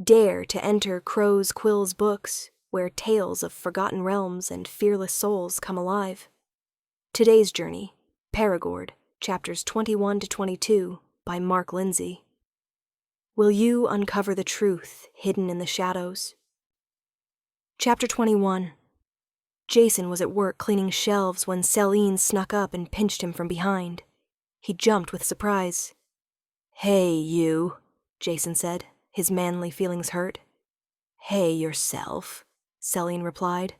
Dare to enter Crow's Quill's books, where tales of forgotten realms and fearless souls come alive. Today's journey, Perigord, chapters 21 to 22, by Mark Lindsay. Will you uncover the truth hidden in the shadows? Chapter 21. Jason was at work cleaning shelves when Selene snuck up and pinched him from behind. He jumped with surprise. "Hey, you," Jason said, his manly feelings hurt. "Hey yourself," Selene replied.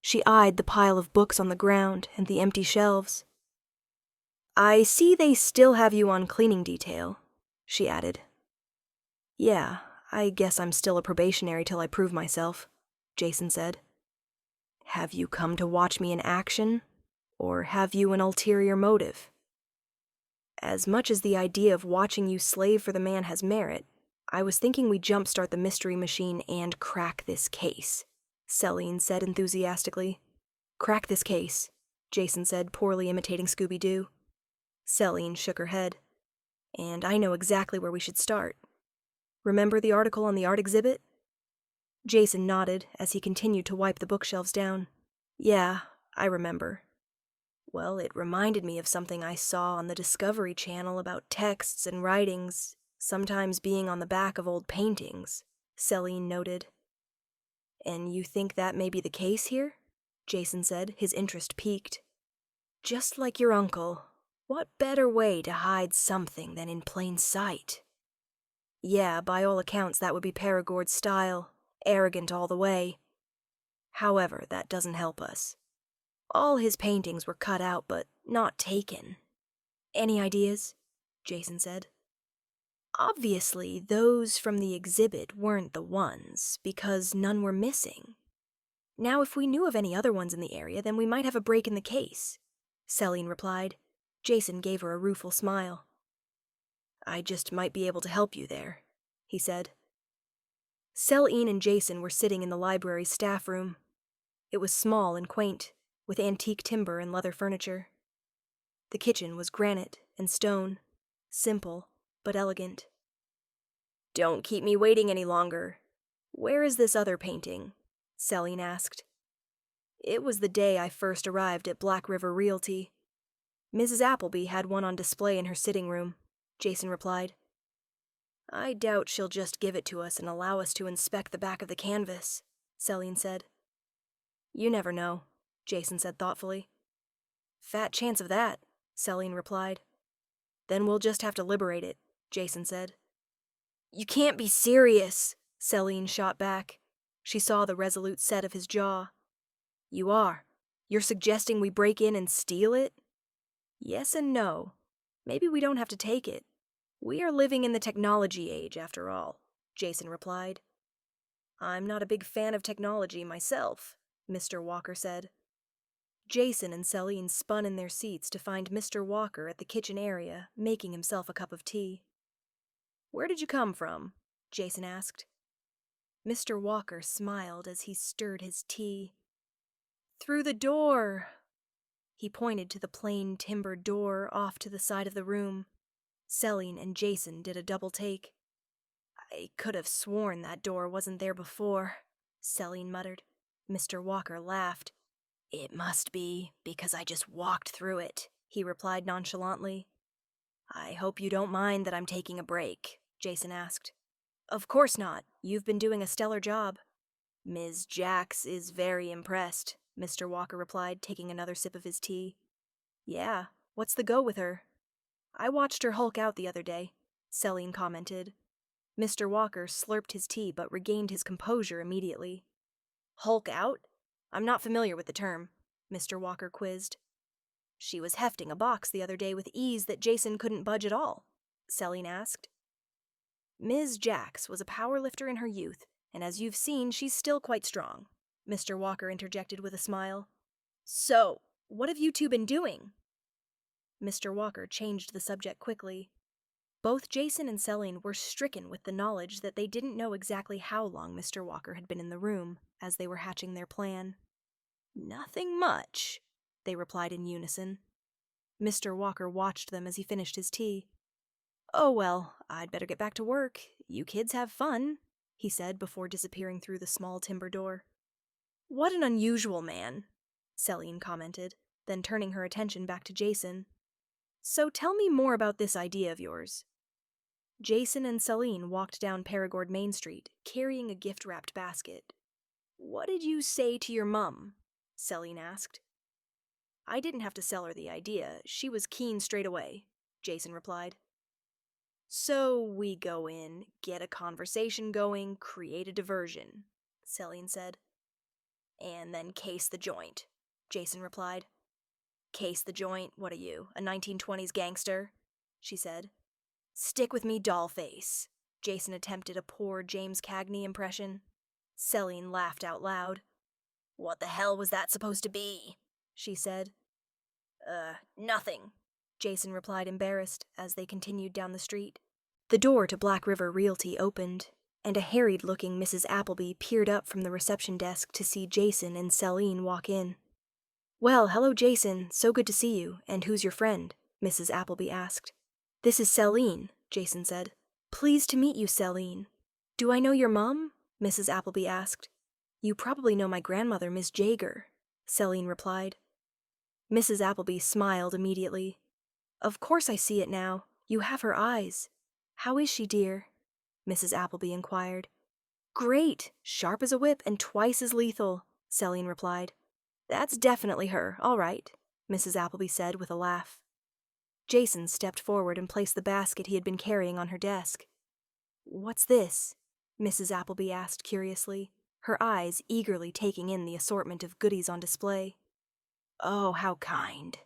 She eyed the pile of books on the ground and the empty shelves. "I see they still have you on cleaning detail," she added. "Yeah, I guess I'm still a probationary till I prove myself," Jason said. "Have you come to watch me in action, or have you an ulterior motive?" "As much as the idea of watching you slave for the man has merit, I was thinking we jumpstart the mystery machine and crack this case," Selene said enthusiastically. "Crack this case," Jason said, poorly imitating Scooby-Doo. Selene shook her head. "And I know exactly where we should start. Remember the article on the art exhibit?" Jason nodded as he continued to wipe the bookshelves down. "Yeah, I remember. Well, it reminded me of something I saw on the Discovery Channel about texts and writings sometimes being on the back of old paintings," Selene noted. "And you think that may be the case here?" Jason said, his interest piqued. "Just like your uncle, what better way to hide something than in plain sight?" "Yeah, by all accounts that would be Perigord's style, arrogant all the way. However, that doesn't help us. All his paintings were cut out but not taken." "Any ideas?" Jason said. "Obviously, those from the exhibit weren't the ones, because none were missing. Now, if we knew of any other ones in the area, then we might have a break in the case," Selene replied. Jason gave her a rueful smile. "I just might be able to help you there," he said. Selene and Jason were sitting in the library's staff room. It was small and quaint, with antique timber and leather furniture. The kitchen was granite and stone, simple but elegant. "Don't keep me waiting any longer. Where is this other painting?" Selene asked. "It was the day I first arrived at Black River Realty. Mrs. Appleby had one on display in her sitting room," Jason replied. "I doubt she'll just give it to us and allow us to inspect the back of the canvas," Selene said. "You never know," Jason said thoughtfully. "Fat chance of that," Selene replied. "Then we'll just have to liberate it," Jason said. "You can't be serious," Selene shot back. She saw the resolute set of his jaw. "You are. You're suggesting we break in and steal it?" "Yes and no. Maybe we don't have to take it. We are living in the technology age, after all," Jason replied. "I'm not a big fan of technology myself," Mr. Walker said. Jason and Selene spun in their seats to find Mr. Walker at the kitchen area, making himself a cup of tea. "Where did you come from?" Jason asked. Mr. Walker smiled as he stirred his tea. "Through the door." He pointed to the plain timber door off to the side of the room. Selene and Jason did a double take. "I could have sworn that door wasn't there before," Selene muttered. Mr. Walker laughed. "It must be, because I just walked through it," he replied nonchalantly. "I hope you don't mind that I'm taking a break," Jason asked. "Of course not. You've been doing a stellar job." "Ms. Jax is very impressed," Mr. Walker replied, taking another sip of his tea. "Yeah, what's the go with her?" "I watched her hulk out the other day," Selene commented. Mr. Walker slurped his tea but regained his composure immediately. "Hulk out? I'm not familiar with the term," Mr. Walker quizzed. "She was hefting a box the other day with ease that Jason couldn't budge at all," Selene asked. "Ms. Jax was a powerlifter in her youth, and as you've seen, she's still quite strong," Mr. Walker interjected with a smile. "So, what have you two been doing?" Mr. Walker changed the subject quickly. Both Jason and Selene were stricken with the knowledge that they didn't know exactly how long Mr. Walker had been in the room as they were hatching their plan. "Nothing much," they replied in unison. Mr. Walker watched them as he finished his tea. "Oh well, I'd better get back to work. You kids have fun," he said before disappearing through the small timber door. What an unusual man, Selene commented, then turning her attention back to Jason. So tell me more about this idea of yours. Jason and Selene walked down Perigord Main Street, carrying a gift-wrapped basket. What did you say to your mum? Selene asked. I didn't have to sell her the idea. She was keen straight away, Jason replied. So we go in, get a conversation going, create a diversion, Selene said. And then case the joint, Jason replied. Case the joint? What are you, a 1920s gangster? She said. Stick with me, dollface. Jason attempted a poor James Cagney impression. Selene laughed out loud. What the hell was that supposed to be? She said. Nothing, Jason replied, embarrassed, as they continued down the street. The door to Black River Realty opened, and a harried-looking Mrs. Appleby peered up from the reception desk to see Jason and Selene walk in. Well, hello, Jason. So good to see you. And who's your friend? Mrs. Appleby asked. This is Selene, Jason said. Pleased to meet you, Selene. Do I know your mom? Mrs. Appleby asked. You probably know my grandmother, Miss Jaeger, Selene replied. Mrs. Appleby smiled immediately. Of course I see it now. You have her eyes. How is she, dear? Mrs. Appleby inquired. Great, sharp as a whip and twice as lethal, Selene replied. That's definitely her, all right, Mrs. Appleby said with a laugh. Jason stepped forward and placed the basket he had been carrying on her desk. What's this? Mrs. Appleby asked curiously, her eyes eagerly taking in the assortment of goodies on display. Oh, how kind,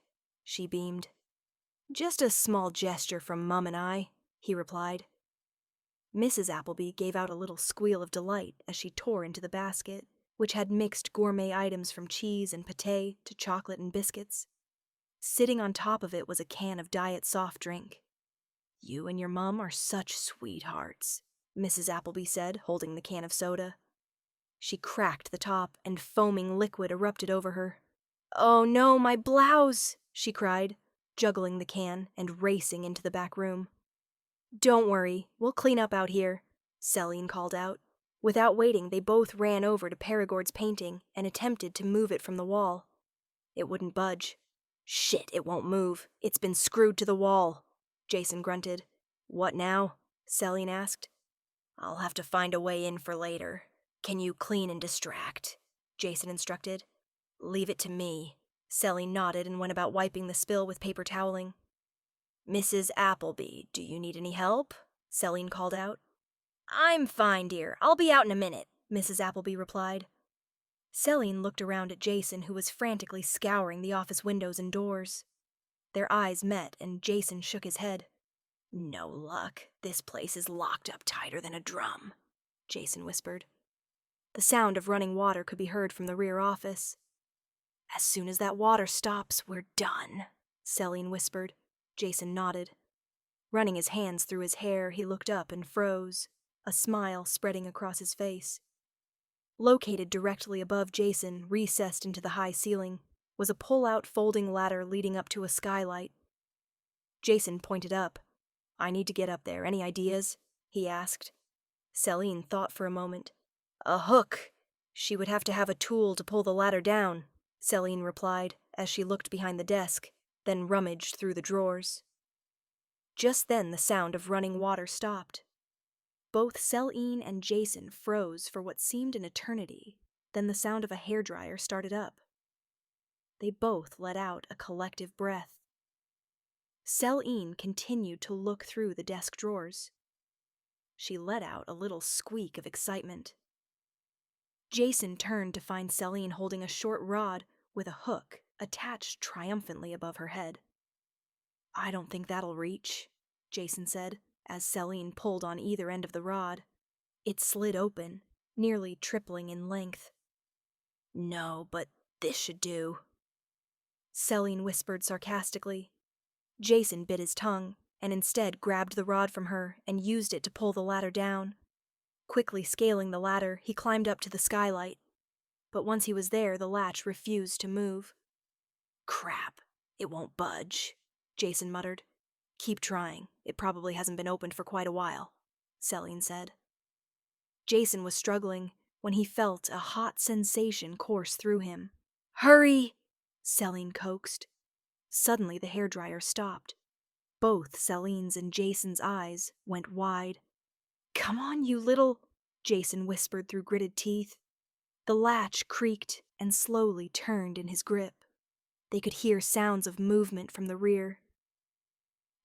she beamed. Just a small gesture from Mum and I, he replied. Mrs. Appleby gave out a little squeal of delight as she tore into the basket, which had mixed gourmet items from cheese and pâté to chocolate and biscuits. Sitting on top of it was a can of diet soft drink. You and your mum are such sweethearts, Mrs. Appleby said, holding the can of soda. She cracked the top, and foaming liquid erupted over her. Oh no, my blouse, she cried, juggling the can and racing into the back room. Don't worry, we'll clean up out here, Selene called out. Without waiting, they both ran over to Perigord's painting and attempted to move it from the wall. It wouldn't budge. Shit, it won't move. It's been screwed to the wall, Jason grunted. What now? Selene asked. I'll have to find a way in for later. Can you clean and distract? Jason instructed. Leave it to me. Selene nodded and went about wiping the spill with paper toweling. Mrs. Appleby, do you need any help? Selene called out. I'm fine, dear. I'll be out in a minute, Mrs. Appleby replied. Selene looked around at Jason, who was frantically scouring the office windows and doors. Their eyes met, and Jason shook his head. No luck. This place is locked up tighter than a drum, Jason whispered. The sound of running water could be heard from the rear office. As soon as that water stops, we're done, Selene whispered. Jason nodded. Running his hands through his hair, he looked up and froze, a smile spreading across his face. Located directly above Jason, recessed into the high ceiling, was a pull-out folding ladder leading up to a skylight. Jason pointed up. I need to get up there. Any ideas? He asked. Selene thought for a moment. A hook. She would have to have a tool to pull the ladder down, Selene replied as she looked behind the desk, then rummaged through the drawers. Just then the sound of running water stopped. Both Selene and Jason froze for what seemed an eternity. Then the sound of a hairdryer started up. They both let out a collective breath. Selene continued to look through the desk drawers. She let out a little squeak of excitement. Jason turned to find Selene holding a short rod with a hook attached triumphantly above her head. I don't think that'll reach, Jason said, as Selene pulled on either end of the rod. It slid open, nearly tripling in length. No, but this should do, Selene whispered sarcastically. Jason bit his tongue, and instead grabbed the rod from her and used it to pull the ladder down. Quickly scaling the ladder, he climbed up to the skylight. But once he was there, the latch refused to move. Crap, it won't budge, Jason muttered. Keep trying. It probably hasn't been opened for quite a while, Selene said. Jason was struggling when he felt a hot sensation course through him. "Hurry!" Selene coaxed. Suddenly the hairdryer stopped. Both Selene's and Jason's eyes went wide. "Come on, you little," Jason whispered through gritted teeth. The latch creaked and slowly turned in his grip. They could hear sounds of movement from the rear.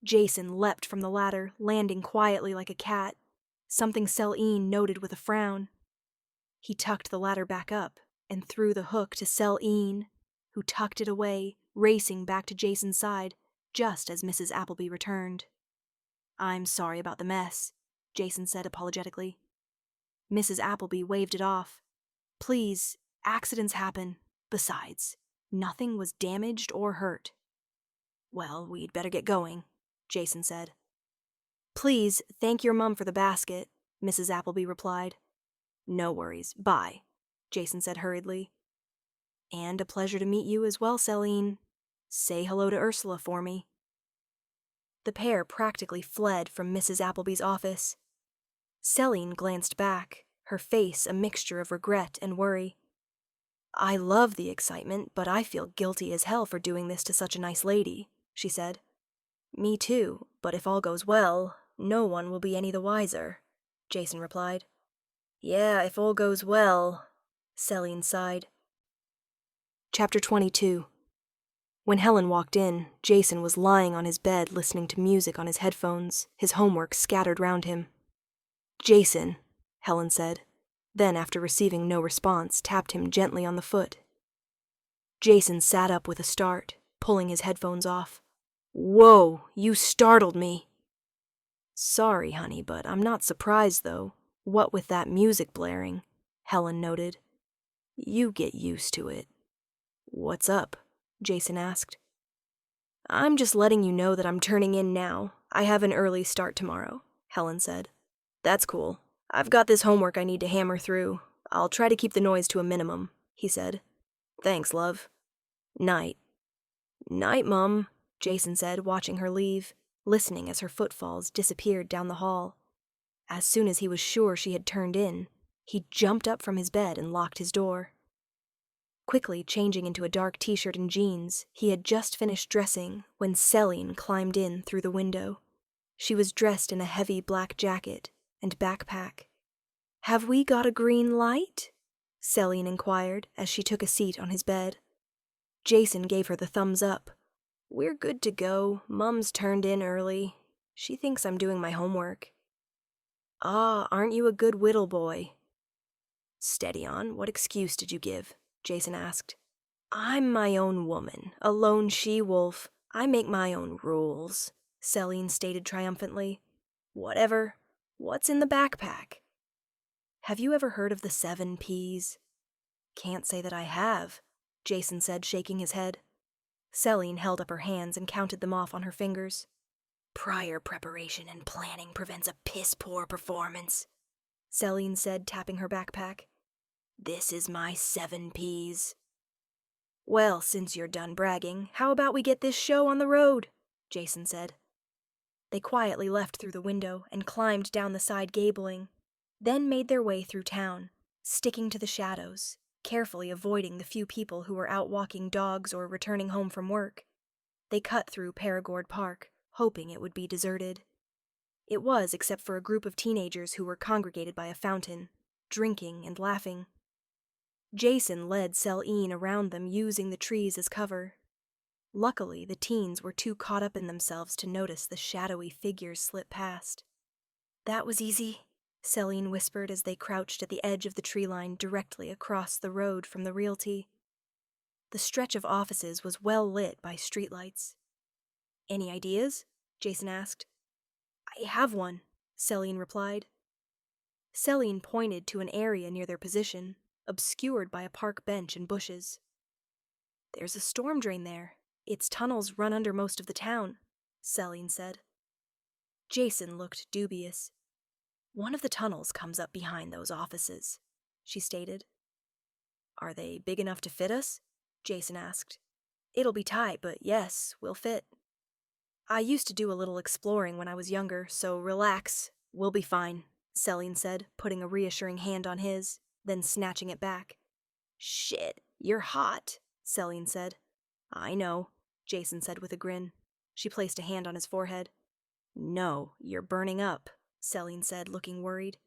Jason leapt from the ladder, landing quietly like a cat, something Selene noted with a frown. He tucked the ladder back up and threw the hook to Selene, who tucked it away, racing back to Jason's side just as Mrs. Appleby returned. "I'm sorry about the mess," Jason said apologetically. Mrs. Appleby waved it off. "Please, accidents happen. Besides, nothing was damaged or hurt." "Well, we'd better get going," Jason said. "Please, thank your mum for the basket," Mrs. Appleby replied. "No worries. Bye," Jason said hurriedly. "And a pleasure to meet you as well, Selene. Say hello to Ursula for me." The pair practically fled from Mrs. Appleby's office. Selene glanced back, her face a mixture of regret and worry. "I love the excitement, but I feel guilty as hell for doing this to such a nice lady," she said. "Me too, but if all goes well, no one will be any the wiser," Jason replied. "Yeah, if all goes well," Selene sighed. Chapter 22. When Helen walked in, Jason was lying on his bed listening to music on his headphones, his homework scattered round him. "Jason," Helen said, then after receiving no response, tapped him gently on the foot. Jason sat up with a start, pulling his headphones off. "Whoa, you startled me." "Sorry, honey, but I'm not surprised, though. What with that music blaring," Helen noted. "You get used to it." "What's up?" Jason asked. "I'm just letting you know that I'm turning in now. I have an early start tomorrow," Helen said. "That's cool. I've got this homework I need to hammer through. I'll try to keep the noise to a minimum," he said. "Thanks, love." "Night." "Night, Mum," Jason said, watching her leave, listening as her footfalls disappeared down the hall. As soon as he was sure she had turned in, he jumped up from his bed and locked his door. Quickly changing into a dark t-shirt and jeans, he had just finished dressing when Selene climbed in through the window. She was dressed in a heavy black jacket and backpack. "Have we got a green light?" Selene inquired as she took a seat on his bed. Jason gave her the thumbs up. "We're good to go. Mum's turned in early. She thinks I'm doing my homework." "Ah, aren't you a good whittle boy?" "Steady on. What excuse did you give?" Jason asked. "I'm my own woman, a lone she-wolf. I make my own rules," Selene stated triumphantly. "Whatever. What's in the backpack?" "Have you ever heard of the 7 Ps? "Can't say that I have," Jason said, shaking his head. Selene held up her hands and counted them off on her fingers. "Prior preparation and planning prevents a piss-poor performance," Selene said, tapping her backpack. "This is my 7 Ps. "Well, since you're done bragging, how about we get this show on the road?" Jason said. They quietly left through the window and climbed down the side gabling, then made their way through town, sticking to the shadows, carefully avoiding the few people who were out walking dogs or returning home from work. They cut through Perigord Park, hoping it would be deserted. It was, except for a group of teenagers who were congregated by a fountain, drinking and laughing. Jason led Selene around them, using the trees as cover. Luckily, the teens were too caught up in themselves to notice the shadowy figures slip past. "That was easy," Selene whispered as they crouched at the edge of the tree line directly across the road from the realty. The stretch of offices was well lit by streetlights. "Any ideas?" Jason asked. "I have one," Selene replied. Selene pointed to an area near their position, obscured by a park bench and bushes. "There's a storm drain there. Its tunnels run under most of the town," Selene said. Jason looked dubious. "One of the tunnels comes up behind those offices," she stated. "Are they big enough to fit us?" Jason asked. "It'll be tight, but yes, we'll fit. I used to do a little exploring when I was younger, so relax, we'll be fine," Selene said, putting a reassuring hand on his, then snatching it back. Shit, you're hot, Selene said. I know, Jason said with a grin. She placed a hand on his forehead. No, you're burning up, Selene said, looking worried.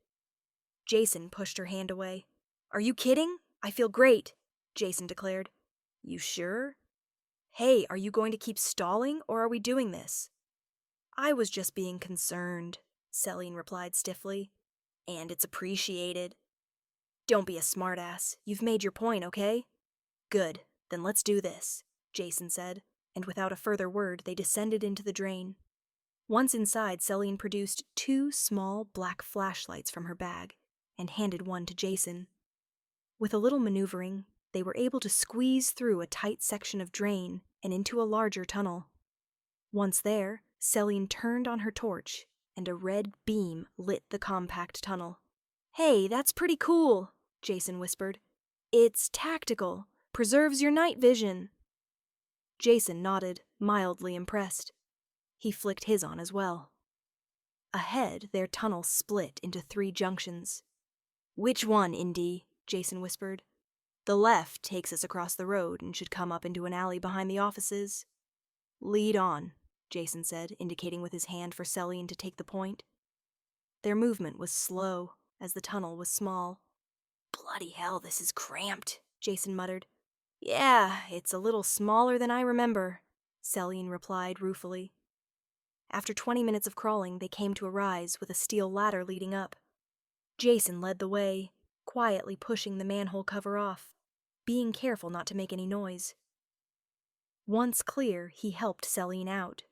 Jason pushed her hand away. Are you kidding? I feel great, Jason declared. You sure? Hey, are you going to keep stalling, or are we doing this? I was just being concerned, Selene replied stiffly. And it's appreciated. Don't be a smartass. You've made your point, okay? Good, then let's do this, Jason said, and without a further word, they descended into the drain. Once inside, Selene produced 2 small black flashlights from her bag and handed one to Jason. With a little maneuvering, they were able to squeeze through a tight section of drain and into a larger tunnel. Once there, Selene turned on her torch, and a red beam lit the compact tunnel. Hey, that's pretty cool, Jason whispered. It's tactical, preserves your night vision. Jason nodded, mildly impressed. He flicked his on as well. Ahead, their tunnel split into 3 junctions. Which one, Indy? Jason whispered. The left takes us across the road and should come up into an alley behind the offices. Lead on, Jason said, indicating with his hand for Selene to take the point. Their movement was slow, as the tunnel was small. Bloody hell, this is cramped, Jason muttered. Yeah, it's a little smaller than I remember, Selene replied ruefully. After 20 minutes of crawling, they came to a rise with a steel ladder leading up. Jason led the way, quietly pushing the manhole cover off, being careful not to make any noise. Once clear, he helped Selene out.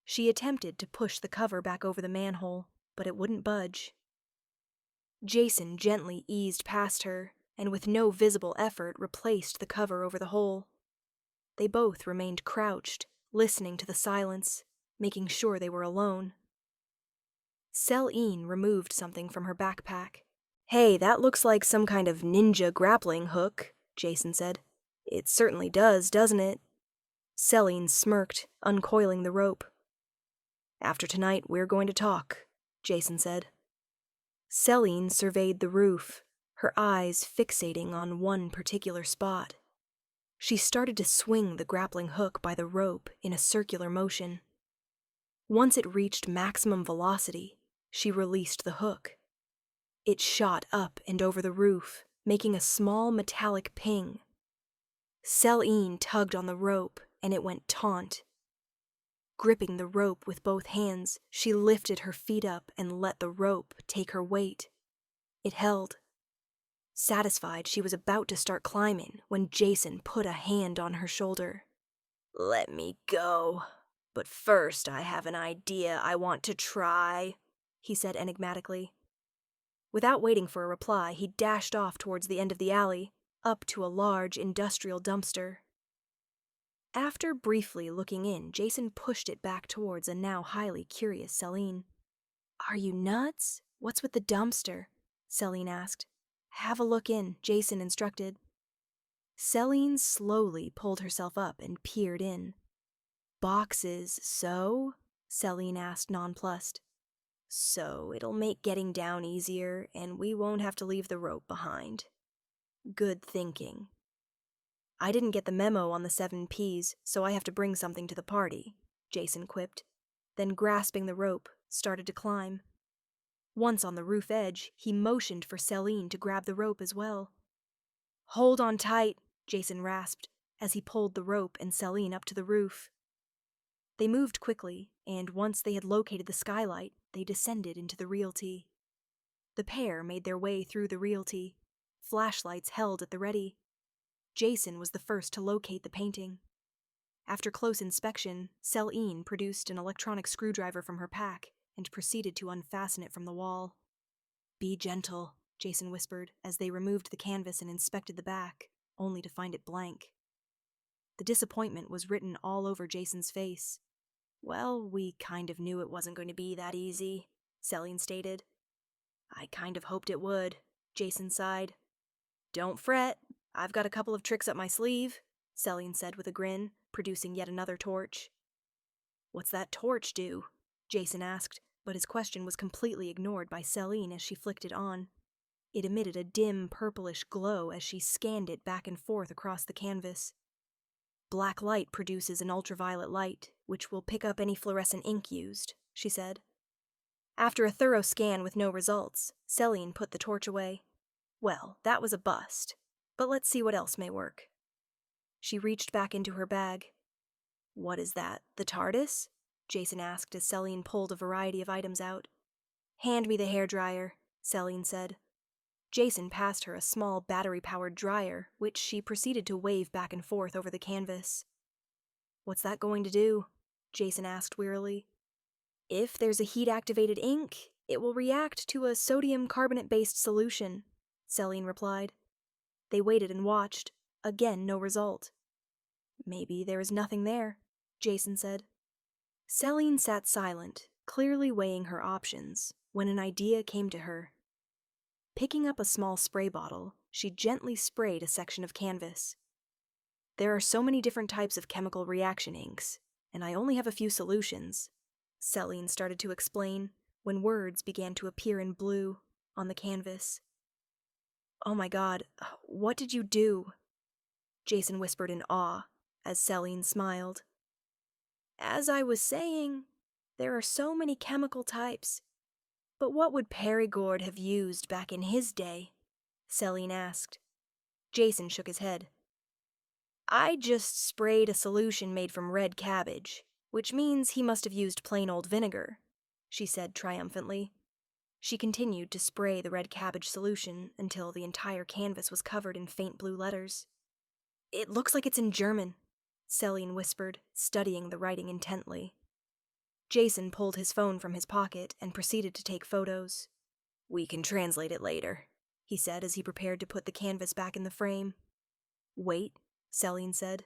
She attempted to push the cover back over the manhole, but it wouldn't budge. Jason gently eased past her, and with no visible effort replaced the cover over the hole. They both remained crouched, listening to the silence, making sure they were alone. Selene removed something from her backpack. Hey, that looks like some kind of ninja grappling hook, Jason said. It certainly does, doesn't it? Selene smirked, uncoiling the rope. After tonight, we're going to talk, Jason said. Selene surveyed the roof, her eyes fixating on one particular spot. She started to swing the grappling hook by the rope in a circular motion. Once it reached maximum velocity, she released the hook. It shot up and over the roof, making a small metallic ping. Selene tugged on the rope, and it went taut. Gripping the rope with both hands, she lifted her feet up and let the rope take her weight. It held. Satisfied, she was about to start climbing when Jason put a hand on her shoulder. Let me go. But first I have an idea I want to try, he said enigmatically. Without waiting for a reply, he dashed off towards the end of the alley, up to a large industrial dumpster. After briefly looking in, Jason pushed it back towards a now highly curious Selene. Are you nuts? What's with the dumpster? Selene asked. Have a look in, Jason instructed. Selene slowly pulled herself up and peered in. Boxes, so? Selene asked, nonplussed. So it'll make getting down easier, and we won't have to leave the rope behind. Good thinking. I didn't get the memo on the 7 Ps, so I have to bring something to the party, Jason quipped, then grasping the rope, started to climb. Once on the roof edge, he motioned for Selene to grab the rope as well. Hold on tight, Jason rasped, as he pulled the rope and Selene up to the roof. They moved quickly, and once they had located the skylight, they descended into the realty. The pair made their way through the realty, flashlights held at the ready. Jason was the first to locate the painting. After close inspection, Selene produced an electronic screwdriver from her pack and proceeded to unfasten it from the wall. Be gentle, Jason whispered as they removed the canvas and inspected the back, only to find it blank. The disappointment was written all over Jason's face. Well, we kind of knew it wasn't going to be that easy, Selene stated. I kind of hoped it would, Jason sighed. Don't fret, I've got a couple of tricks up my sleeve, Selene said with a grin, producing yet another torch. What's that torch do? Jason asked, but his question was completely ignored by Selene as she flicked it on. It emitted a dim purplish glow as she scanned it back and forth across the canvas. Black light produces an ultraviolet light, which will pick up any fluorescent ink used, she said. After a thorough scan with no results, Selene put the torch away. Well, that was a bust, but let's see what else may work. She reached back into her bag. What is that, the TARDIS? Jason asked as Selene pulled a variety of items out. Hand me the hairdryer, Selene said. Jason passed her a small battery-powered dryer, which she proceeded to wave back and forth over the canvas. What's that going to do? Jason asked wearily. If there's a heat-activated ink, it will react to a sodium carbonate-based solution, Selene replied. They waited and watched. Again, no result. Maybe there is nothing there, Jason said. Selene sat silent, clearly weighing her options, when an idea came to her. Picking up a small spray bottle, she gently sprayed a section of canvas. There are so many different types of chemical reaction inks, and I only have a few solutions, Selene started to explain, when words began to appear in blue on the canvas. Oh my God, what did you do? Jason whispered in awe, as Selene smiled. As I was saying, there are so many chemical types. But what would Perigord have used back in his day? Selene asked. Jason shook his head. I just sprayed a solution made from red cabbage, which means he must have used plain old vinegar, she said triumphantly. She continued to spray the red cabbage solution until the entire canvas was covered in faint blue letters. It looks like it's in German, Selene whispered, studying the writing intently. Jason pulled his phone from his pocket and proceeded to take photos. We can translate it later, he said as he prepared to put the canvas back in the frame. Wait, Selene said.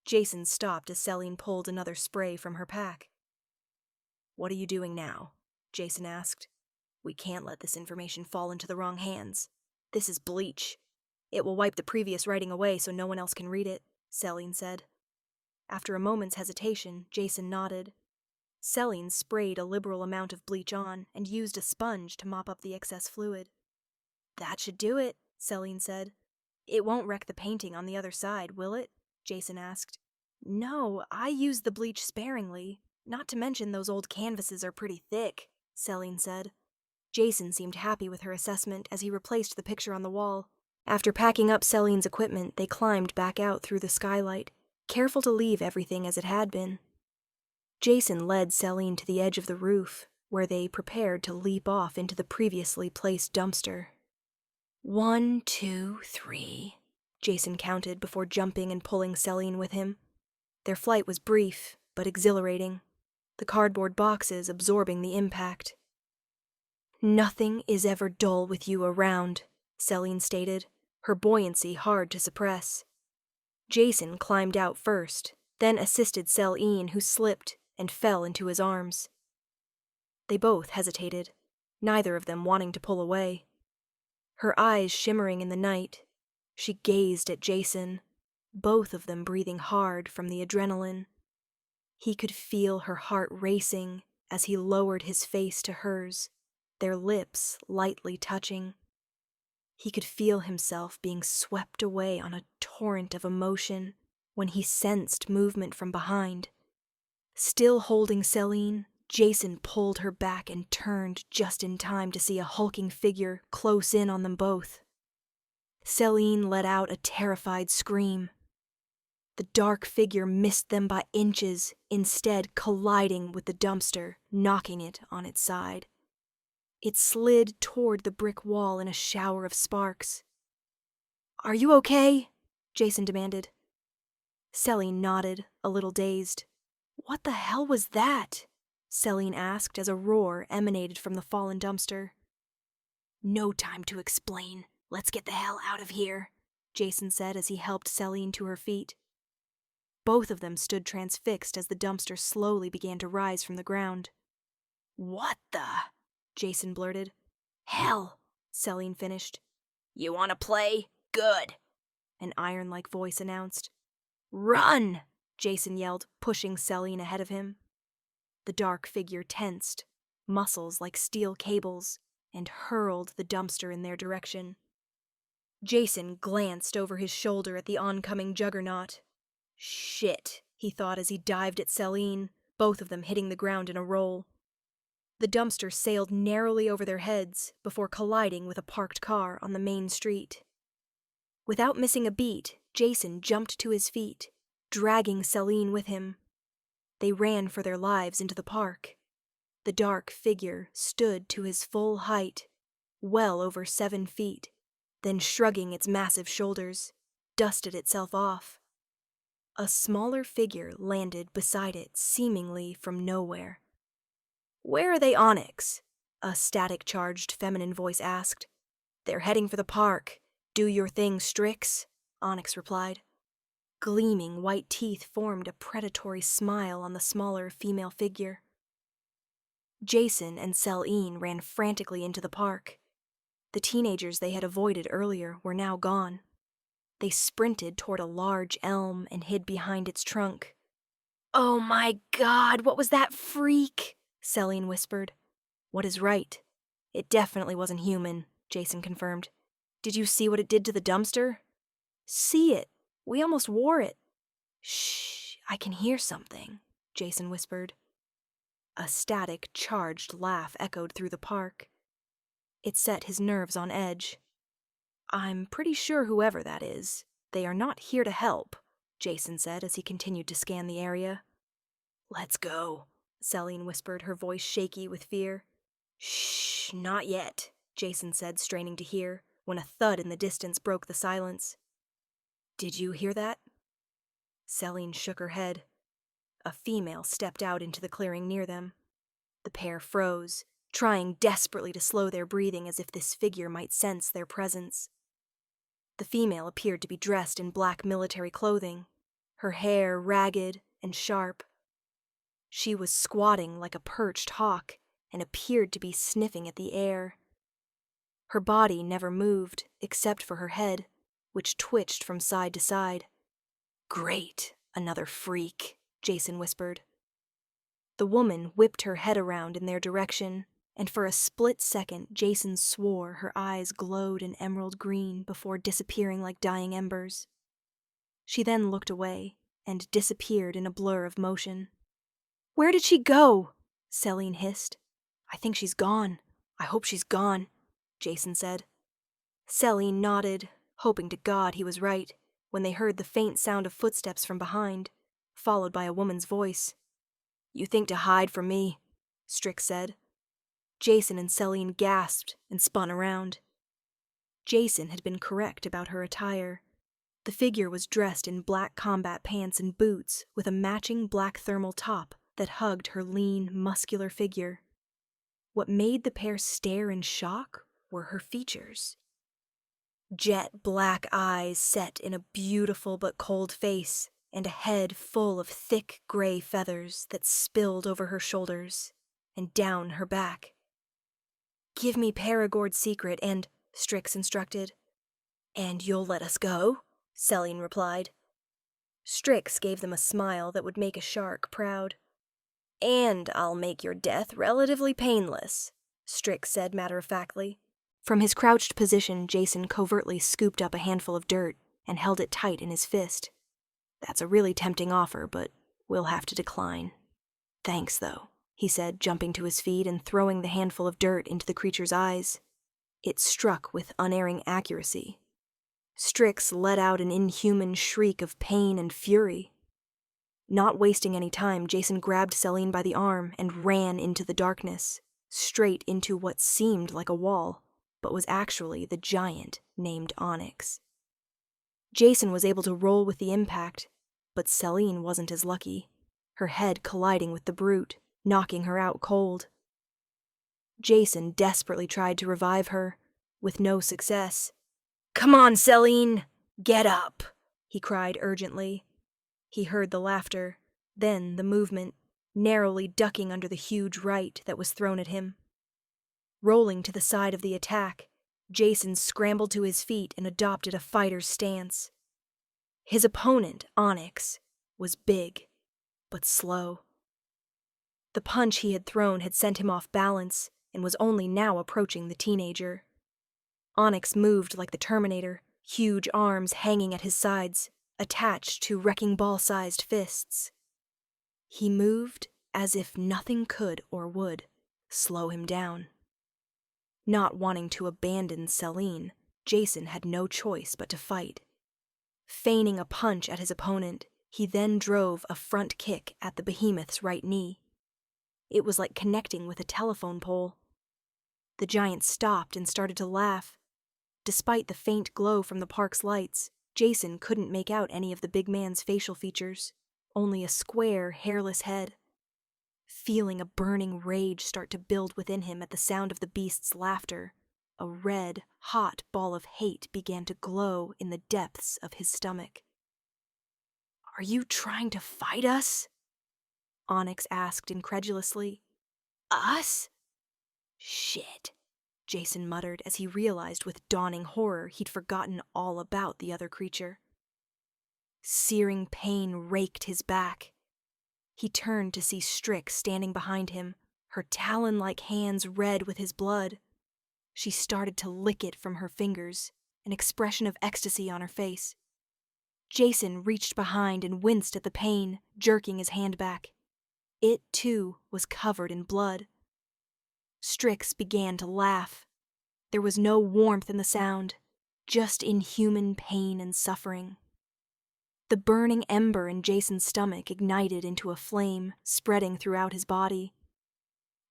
Jason stopped as Selene pulled another spray from her pack. What are you doing now? Jason asked. We can't let this information fall into the wrong hands. This is bleach. It will wipe the previous writing away so no one else can read it, Selene said. After a moment's hesitation, Jason nodded. Selene sprayed a liberal amount of bleach on and used a sponge to mop up the excess fluid. That should do it, Selene said. It won't wreck the painting on the other side, will it? Jason asked. No, I used the bleach sparingly. Not to mention those old canvases are pretty thick, Selene said. Jason seemed happy with her assessment as he replaced the picture on the wall. After packing up Selene's equipment, they climbed back out through the skylight, careful to leave everything as it had been. Jason led Selene to the edge of the roof, where they prepared to leap off into the previously placed dumpster. 1, 2, 3, Jason counted before jumping and pulling Selene with him. Their flight was brief, but exhilarating, the cardboard boxes absorbing the impact. Nothing is ever dull with you around, Selene stated, her buoyancy hard to suppress. Jason climbed out first, then assisted Selene, who slipped and fell into his arms. They both hesitated, neither of them wanting to pull away. Her eyes shimmering in the night, she gazed at Jason, both of them breathing hard from the adrenaline. He could feel her heart racing as he lowered his face to hers, their lips lightly touching. He could feel himself being swept away on a torrent of emotion when he sensed movement from behind. Still holding Selene, Jason pulled her back and turned just in time to see a hulking figure close in on them both. Selene let out a terrified scream. The dark figure missed them by inches, instead colliding with the dumpster, knocking it on its side. It slid toward the brick wall in a shower of sparks. "Are you okay?" Jason demanded. Selene nodded, a little dazed. "What the hell was that?" Selene asked as a roar emanated from the fallen dumpster. "No time to explain. Let's get the hell out of here," Jason said as he helped Selene to her feet. Both of them stood transfixed as the dumpster slowly began to rise from the ground. "What the?" Jason blurted. "Hell," Selene finished. "You want to play? Good," an iron-like voice announced. "Run!" Jason yelled, pushing Selene ahead of him. The dark figure tensed, muscles like steel cables, and hurled the dumpster in their direction. Jason glanced over his shoulder at the oncoming juggernaut. Shit, he thought as he dived at Selene, both of them hitting the ground in a roll. The dumpster sailed narrowly over their heads before colliding with a parked car on the main street. Without missing a beat, Jason jumped to his feet, dragging Selene with him. They ran for their lives into the park. The dark figure stood to his full height, well over 7 feet, then shrugging its massive shoulders, dusted itself off. A smaller figure landed beside it seemingly from nowhere. "Where are they, Onyx?" a static-charged feminine voice asked. "They're heading for the park. Do your thing, Strix," Onyx replied. Gleaming white teeth formed a predatory smile on the smaller female figure. Jason and Selene ran frantically into the park. The teenagers they had avoided earlier were now gone. They sprinted toward a large elm and hid behind its trunk. "Oh my God, what was that freak?" Selene whispered. "What is right? It definitely wasn't human," Jason confirmed. "Did you see what it did to the dumpster?" "See it. We almost wore it." "Shh, I can hear something," Jason whispered. A static, charged laugh echoed through the park. It set his nerves on edge. "I'm pretty sure whoever that is, they are not here to help," Jason said as he continued to scan the area. "Let's go," Selene whispered, her voice shaky with fear. "Shh, not yet," Jason said, straining to hear, when a thud in the distance broke the silence. "Did you hear that?" Selene shook her head. A female stepped out into the clearing near them. The pair froze, trying desperately to slow their breathing as if this figure might sense their presence. The female appeared to be dressed in black military clothing, her hair ragged and sharp. She was squatting like a perched hawk and appeared to be sniffing at the air. Her body never moved except for her head, which twitched from side to side. "Great, another freak," Jason whispered. The woman whipped her head around in their direction, and for a split second Jason swore her eyes glowed an emerald green before disappearing like dying embers. She then looked away and disappeared in a blur of motion. "Where did she go?" Selene hissed. "I think she's gone. I hope she's gone," Jason said. Selene nodded, hoping to God he was right, when they heard the faint sound of footsteps from behind, followed by a woman's voice. "You think to hide from me?" Strix said. Jason and Selene gasped and spun around. Jason had been correct about her attire. The figure was dressed in black combat pants and boots with a matching black thermal top that hugged her lean, muscular figure. What made the pair stare in shock were her features. Jet black eyes set in a beautiful but cold face, and a head full of thick gray feathers that spilled over her shoulders and down her back. "Give me Perigord's secret and," Strix instructed. "And you'll let us go?" Selene replied. Strix gave them a smile that would make a shark proud. "And I'll make your death relatively painless," Strix said matter-of-factly. From his crouched position, Jason covertly scooped up a handful of dirt and held it tight in his fist. "That's a really tempting offer, but we'll have to decline." "Thanks, though," he said, jumping to his feet and throwing the handful of dirt into the creature's eyes. It struck with unerring accuracy. Strix let out an inhuman shriek of pain and fury. Not wasting any time, Jason grabbed Selene by the arm and ran into the darkness, straight into what seemed like a wall, but was actually the giant named Onyx. Jason was able to roll with the impact, but Selene wasn't as lucky, her head colliding with the brute, knocking her out cold. Jason desperately tried to revive her, with no success. "Come on, Selene! Get up!" he cried urgently. He heard the laughter, then the movement, narrowly ducking under the huge right that was thrown at him. Rolling to the side of the attack, Jason scrambled to his feet and adopted a fighter's stance. His opponent, Onyx, was big, but slow. The punch he had thrown had sent him off balance and was only now approaching the teenager. Onyx moved like the Terminator, huge arms hanging at his sides, attached to wrecking ball-sized fists. He moved as if nothing could or would slow him down. Not wanting to abandon Selene, Jason had no choice but to fight. Feigning a punch at his opponent, he then drove a front kick at the behemoth's right knee. It was like connecting with a telephone pole. The giant stopped and started to laugh. Despite the faint glow from the park's lights, Jason couldn't make out any of the big man's facial features, only a square, hairless head. Feeling a burning rage start to build within him at the sound of the beast's laughter, a red, hot ball of hate began to glow in the depths of his stomach. "Are you trying to fight us?" Onyx asked incredulously. "Us?" "Shit," Jason muttered as he realized with dawning horror he'd forgotten all about the other creature. Searing pain raked his back. He turned to see Strix standing behind him, her talon-like hands red with his blood. She started to lick it from her fingers, an expression of ecstasy on her face. Jason reached behind and winced at the pain, jerking his hand back. It, too, was covered in blood. Strix began to laugh. There was no warmth in the sound, just inhuman pain and suffering. The burning ember in Jason's stomach ignited into a flame, spreading throughout his body.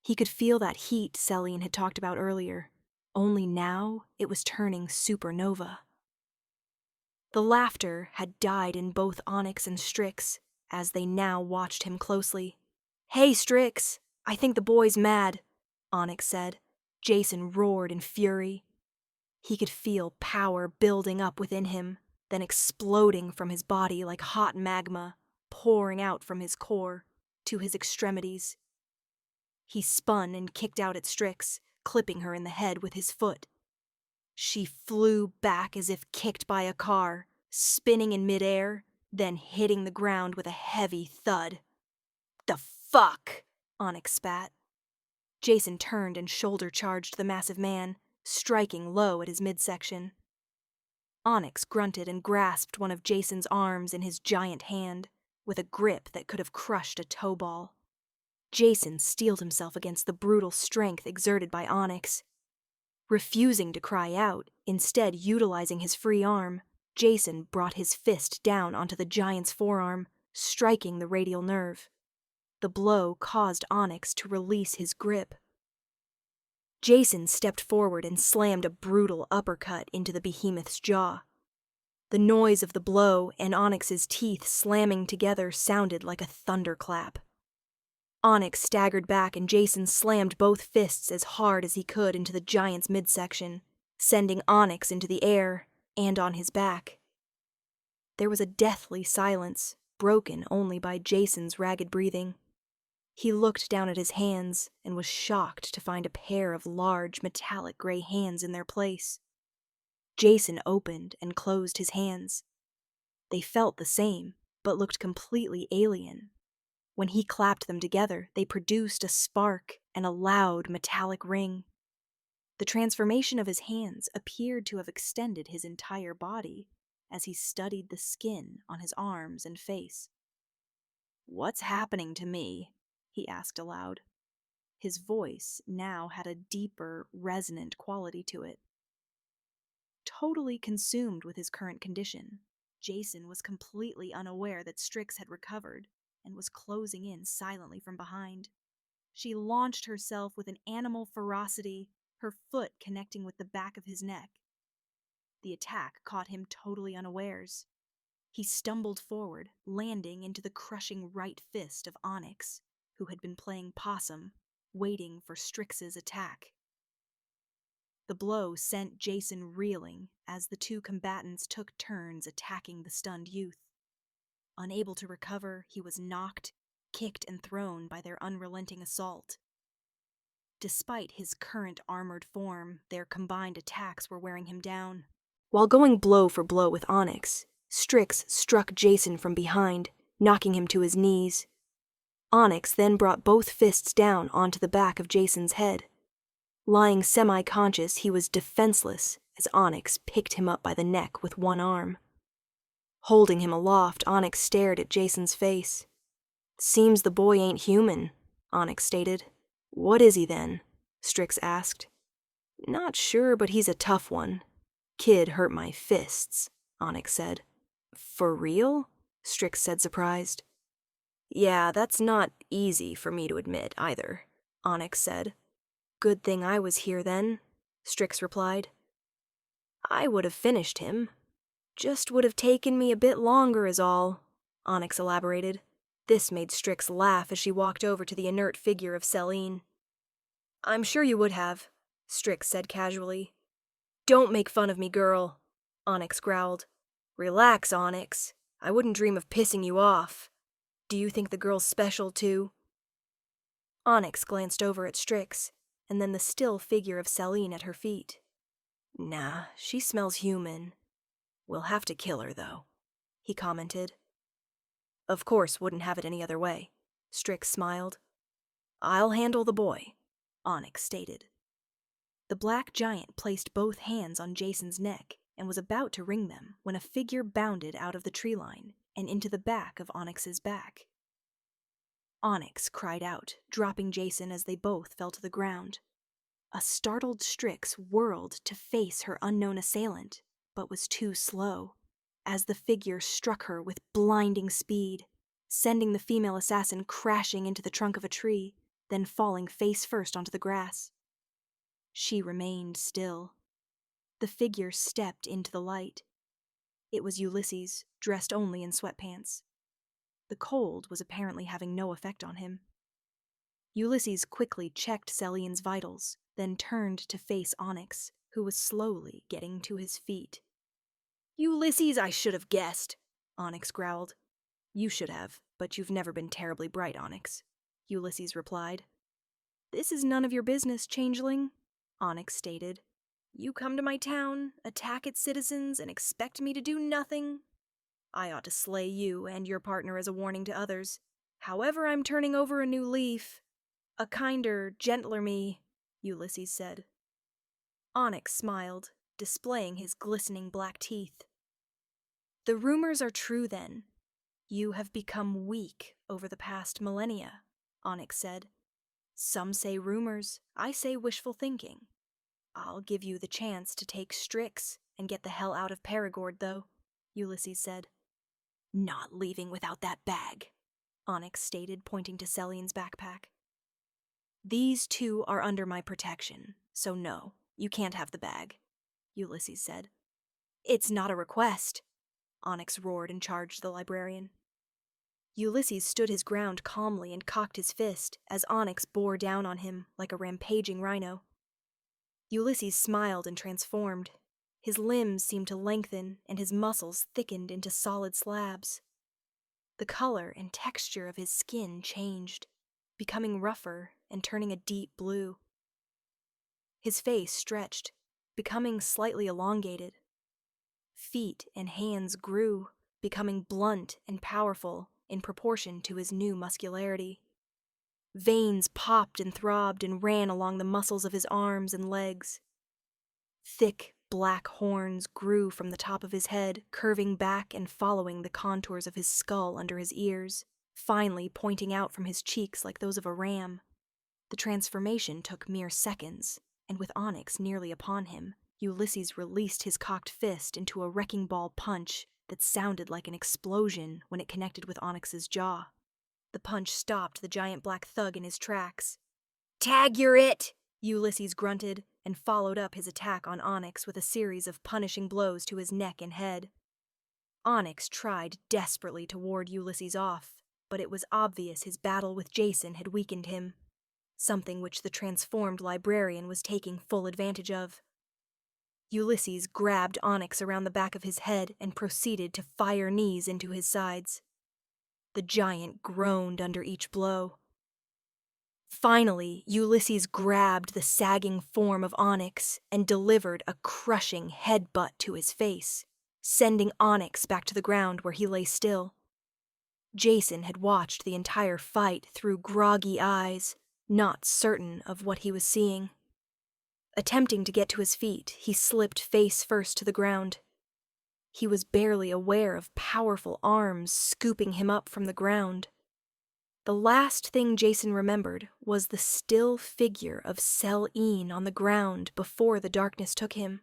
He could feel that heat Selene had talked about earlier, only now it was turning supernova. The laughter had died in both Onyx and Strix, as they now watched him closely. "Hey, Strix, I think the boy's mad," Onyx said. Jason roared in fury. He could feel power building up within him, then exploding from his body like hot magma, pouring out from his core, to his extremities. He spun and kicked out at Strix, clipping her in the head with his foot. She flew back as if kicked by a car, spinning in midair, then hitting the ground with a heavy thud. "The fuck?" Onyx spat. Jason turned and shoulder-charged the massive man, striking low at his midsection. Onyx grunted and grasped one of Jason's arms in his giant hand, with a grip that could have crushed a toe ball. Jason steeled himself against the brutal strength exerted by Onyx. Refusing to cry out, instead utilizing his free arm, Jason brought his fist down onto the giant's forearm, striking the radial nerve. The blow caused Onyx to release his grip. Jason stepped forward and slammed a brutal uppercut into the behemoth's jaw. The noise of the blow and Onyx's teeth slamming together sounded like a thunderclap. Onyx staggered back and Jason slammed both fists as hard as he could into the giant's midsection, sending Onyx into the air and on his back. There was a deathly silence, broken only by Jason's ragged breathing. He looked down at his hands and was shocked to find a pair of large, metallic gray hands in their place. Jason opened and closed his hands. They felt the same, but looked completely alien. When he clapped them together, they produced a spark and a loud metallic ring. The transformation of his hands appeared to have extended his entire body as he studied the skin on his arms and face. "What's happening to me?" he asked aloud. His voice now had a deeper, resonant quality to it. Totally consumed with his current condition, Jason was completely unaware that Strix had recovered and was closing in silently from behind. She launched herself with an animal ferocity, her foot connecting with the back of his neck. The attack caught him totally unawares. He stumbled forward, landing into the crushing right fist of Onyx, who had been playing possum, waiting for Strix's attack. The blow sent Jason reeling as the two combatants took turns attacking the stunned youth. Unable to recover, he was knocked, kicked, and thrown by their unrelenting assault. Despite his current armored form, their combined attacks were wearing him down. While going blow for blow with Onyx, Strix struck Jason from behind, knocking him to his knees. Onyx then brought both fists down onto the back of Jason's head. Lying semi-conscious, he was defenseless as Onyx picked him up by the neck with one arm. Holding him aloft, Onyx stared at Jason's face. "Seems the boy ain't human," Onyx stated. "What is he then?" Strix asked. "Not sure, but he's a tough one. Kid hurt my fists," Onyx said. "For real?" Strix said, surprised. "Yeah, that's not easy for me to admit, either," Onyx said. "Good thing I was here then," Strix replied. "I would have finished him. Just would have taken me a bit longer is all," Onyx elaborated. This made Strix laugh as she walked over to the inert figure of Selene. "I'm sure you would have," Strix said casually. "Don't make fun of me, girl," Onyx growled. "Relax, Onyx. I wouldn't dream of pissing you off. Do you think the girl's special, too?" Onyx glanced over at Strix, and then the still figure of Selene at her feet. "Nah, she smells human. We'll have to kill her, though," he commented. "Of course, wouldn't have it any other way," Strix smiled. "I'll handle the boy," Onyx stated. The black giant placed both hands on Jason's neck and was about to wring them when a figure bounded out of the tree line and into the back of Onyx's back. Onyx cried out, dropping Jason as they both fell to the ground. A startled Strix whirled to face her unknown assailant, but was too slow, as the figure struck her with blinding speed, sending the female assassin crashing into the trunk of a tree, then falling face first onto the grass. She remained still. The figure stepped into the light. It was Ulysses, dressed only in sweatpants. The cold was apparently having no effect on him. Ulysses quickly checked Selene's vitals, then turned to face Onyx, who was slowly getting to his feet. "Ulysses, I should have guessed," Onyx growled. "You should have, but you've never been terribly bright, Onyx," Ulysses replied. "This is none of your business, changeling," Onyx stated. "You come to my town, attack its citizens, and expect me to do nothing? I ought to slay you and your partner as a warning to others. However, I'm turning over a new leaf. A kinder, gentler me," Ulysses said. Onyx smiled, displaying his glistening black teeth. "The rumors are true, then. You have become weak over the past millennia," Onyx said. "Some say rumors, I say wishful thinking. I'll give you the chance to take Strix and get the hell out of Perigord, though," Ulysses said. "Not leaving without that bag," Onyx stated, pointing to Selene's backpack. "These two are under my protection, so no, you can't have the bag," Ulysses said. "It's not a request," Onyx roared and charged the librarian. Ulysses stood his ground calmly and cocked his fist as Onyx bore down on him like a rampaging rhino. Ulysses smiled and transformed. His limbs seemed to lengthen and his muscles thickened into solid slabs. The color and texture of his skin changed, becoming rougher and turning a deep blue. His face stretched, becoming slightly elongated. Feet and hands grew, becoming blunt and powerful in proportion to his new muscularity. Veins popped and throbbed and ran along the muscles of his arms and legs. Thick, black horns grew from the top of his head, curving back and following the contours of his skull under his ears, finally pointing out from his cheeks like those of a ram. The transformation took mere seconds, and with Onyx nearly upon him, Ulysses released his cocked fist into a wrecking ball punch that sounded like an explosion when it connected with Onyx's jaw. The punch stopped the giant black thug in his tracks. "Tag, you're it!" Ulysses grunted, and followed up his attack on Onyx with a series of punishing blows to his neck and head. Onyx tried desperately to ward Ulysses off, but it was obvious his battle with Jason had weakened him, something which the transformed librarian was taking full advantage of. Ulysses grabbed Onyx around the back of his head and proceeded to fire knees into his sides. The giant groaned under each blow. Finally, Ulysses grabbed the sagging form of Onyx and delivered a crushing headbutt to his face, sending Onyx back to the ground where he lay still. Jason had watched the entire fight through groggy eyes, not certain of what he was seeing. Attempting to get to his feet, he slipped face first to the ground. He was barely aware of powerful arms scooping him up from the ground. The last thing Jason remembered was the still figure of Selene on the ground before the darkness took him.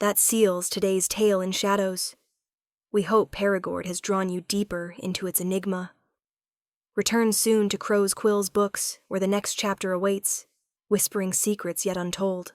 That seals today's tale in shadows. We hope Perigord has drawn you deeper into its enigma. Return soon to Crow's Quill's books, where the next chapter awaits, whispering secrets yet untold.